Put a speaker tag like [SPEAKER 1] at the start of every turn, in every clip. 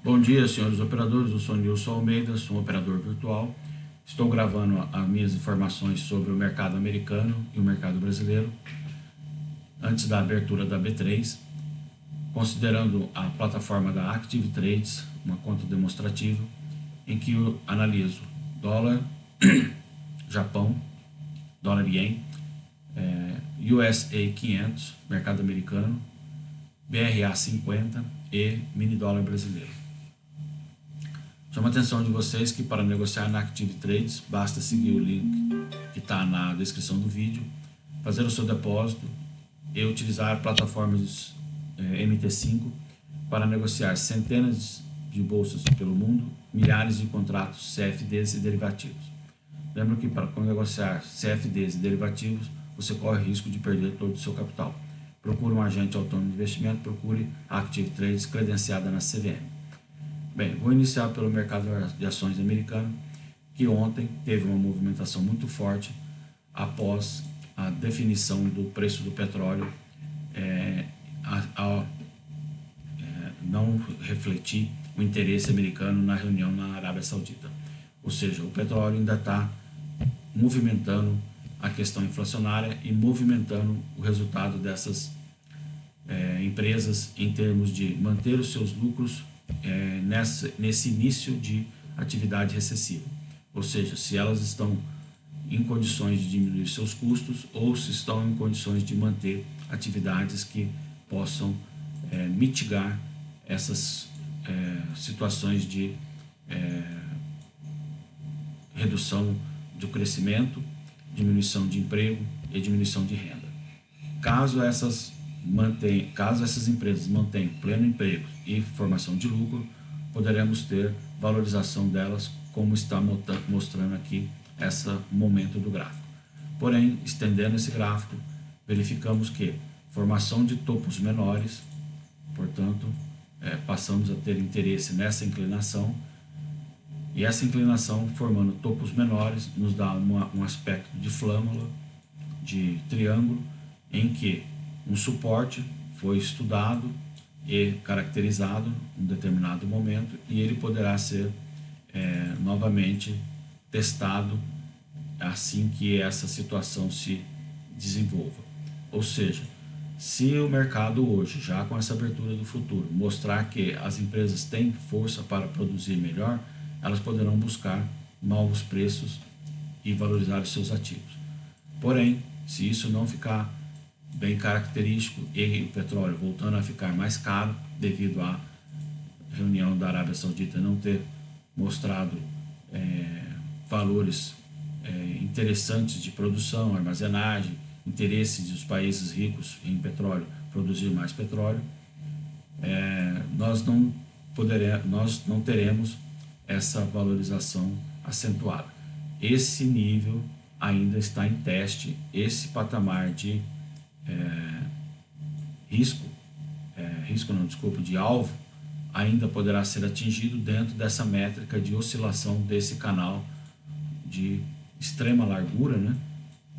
[SPEAKER 1] Bom dia, senhores operadores. Eu sou Nilson Almeida, sou um operador virtual. Estou gravando as minhas informações sobre o mercado americano e o mercado brasileiro antes da abertura da B3, considerando a plataforma da Active Trades, uma conta demonstrativa, em que eu analiso dólar, Japão, dólar ien, USA 500, mercado americano, BRA 50 e mini dólar brasileiro. Chamo a atenção de vocês que para negociar na Active Trades, basta seguir o link que está na descrição do vídeo, fazer o seu depósito e utilizar a plataforma MT5 para negociar centenas de bolsas pelo mundo, milhares de contratos CFDs e derivativos. Lembra que para negociar CFDs e derivativos, você corre o risco de perder todo o seu capital. Procure um agente autônomo de investimento, procure a Active Trades credenciada na CVM. Bem, vou iniciar pelo mercado de ações americano, que ontem teve uma movimentação muito forte após a definição do preço do petróleo não refletir o interesse americano na reunião na Arábia Saudita. Ou seja, o petróleo ainda está movimentando a questão inflacionária e movimentando o resultado dessas empresas em termos de manter os seus lucros nesse início de atividade recessiva. Ou seja, se elas estão em condições de diminuir seus custos ou se estão em condições de manter atividades que possam mitigar essas situações de redução do crescimento, diminuição de emprego e diminuição de renda. Caso essas empresas mantenham pleno emprego e formação de lucro, poderemos ter valorização delas, como está mostrando aqui esse momento do gráfico. Porém, estendendo esse gráfico, verificamos que formação de topos menores, portanto, passamos a ter interesse nessa inclinação, e essa inclinação formando topos menores nos dá um aspecto de flâmula, de triângulo, em que um suporte foi estudado e caracterizado em um determinado momento e ele poderá ser novamente testado assim que essa situação se desenvolva. Ou seja, se o mercado hoje, já com essa abertura do futuro, mostrar que as empresas têm força para produzir melhor, elas poderão buscar novos preços e valorizar os seus ativos. Porém, se isso não ficar bem característico e o petróleo voltando a ficar mais caro devido à reunião da Arábia Saudita não ter mostrado valores interessantes de produção, armazenagem, interesse dos países ricos em petróleo produzir mais petróleo, nós não teremos essa valorização acentuada. Esse nível ainda está em teste, esse patamar de de alvo ainda poderá ser atingido dentro dessa métrica de oscilação desse canal de extrema largura,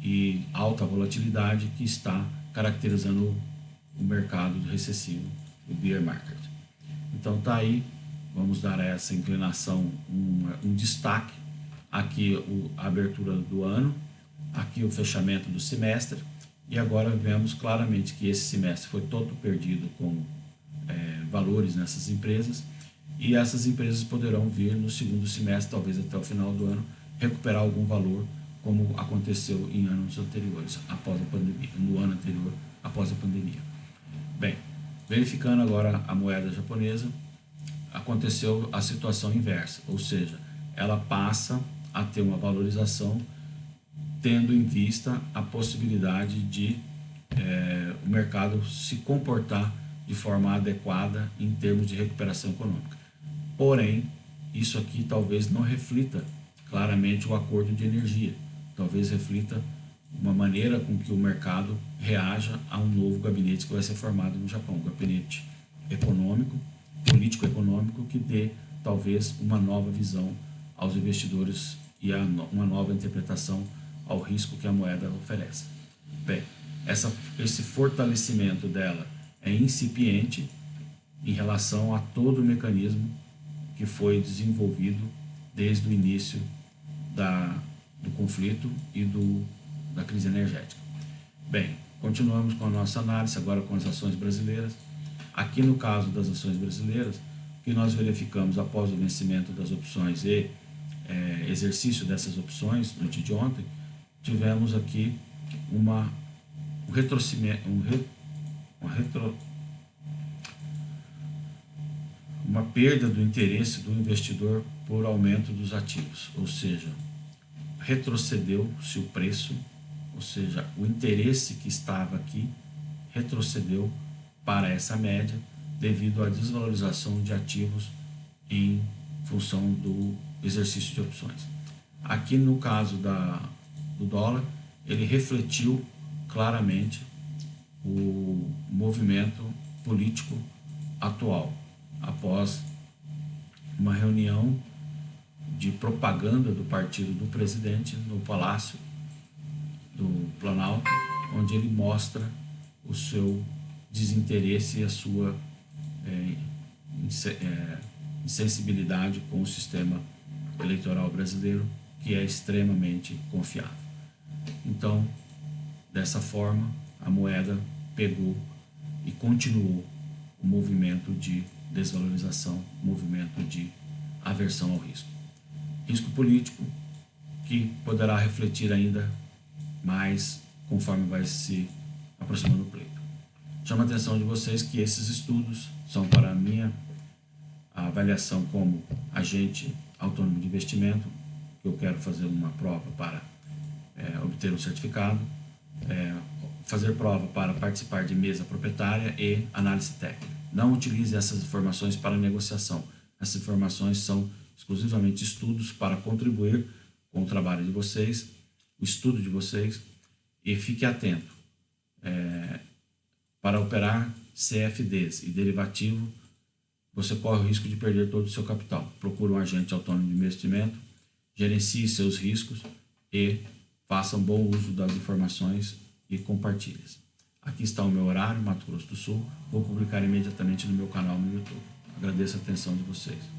[SPEAKER 1] e alta volatilidade que está caracterizando o mercado recessivo, o bear market. Então tá aí, vamos dar a essa inclinação um destaque, aqui a abertura do ano, aqui o fechamento do semestre, e agora vemos claramente que esse semestre foi todo perdido com valores nessas empresas, e essas empresas poderão vir no segundo semestre, talvez até o final do ano, recuperar algum valor, como aconteceu em anos anteriores, após a pandemia, no ano anterior, após a pandemia. Bem, verificando agora a moeda japonesa, aconteceu a situação inversa, ou seja, ela passa a ter uma valorização tendo em vista a possibilidade de o mercado se comportar de forma adequada em termos de recuperação econômica. Porém, isso aqui talvez não reflita claramente o acordo de energia, talvez reflita uma maneira com que o mercado reaja a um novo gabinete que vai ser formado no Japão, um gabinete econômico, político-econômico, que dê talvez uma nova visão aos investidores e uma nova interpretação ao risco que a moeda oferece. Bem, esse fortalecimento dela é incipiente em relação a todo o mecanismo que foi desenvolvido desde o início do conflito e da crise energética. Bem, continuamos com a nossa análise agora com as ações brasileiras. Aqui no caso das ações brasileiras, o que nós verificamos após o vencimento das opções e exercício dessas opções no dia de ontem, tivemos aqui uma perda do interesse do investidor por aumento dos ativos, ou seja, retrocedeu-se o preço, ou seja, o interesse que estava aqui retrocedeu para essa média devido à desvalorização de ativos em função do exercício de opções. Aqui no caso do dólar, ele refletiu claramente o movimento político atual, após uma reunião de propaganda do partido do presidente no Palácio do Planalto, onde ele mostra o seu desinteresse e a sua insensibilidade com o sistema eleitoral brasileiro, que é extremamente confiável. Então, dessa forma, a moeda pegou e continuou o movimento de desvalorização, movimento de aversão ao risco. Risco político que poderá refletir ainda mais conforme vai se aproximando do pleito. Chamo a atenção de vocês que esses estudos são para a minha avaliação como agente autônomo de investimento, que eu quero fazer uma prova para obter um certificado, fazer prova para participar de mesa proprietária e análise técnica. Não utilize essas informações para negociação. Essas informações são exclusivamente estudos para contribuir com o trabalho de vocês, o estudo de vocês, e fique atento. Para operar CFDs e derivativo, você corre o risco de perder todo o seu capital. Procure um agente autônomo de investimento, gerencie seus riscos e faça um bom uso das informações e compartilhe. Aqui está o meu horário, Mato Grosso do Sul. Vou publicar imediatamente no meu canal no YouTube. Agradeço a atenção de vocês.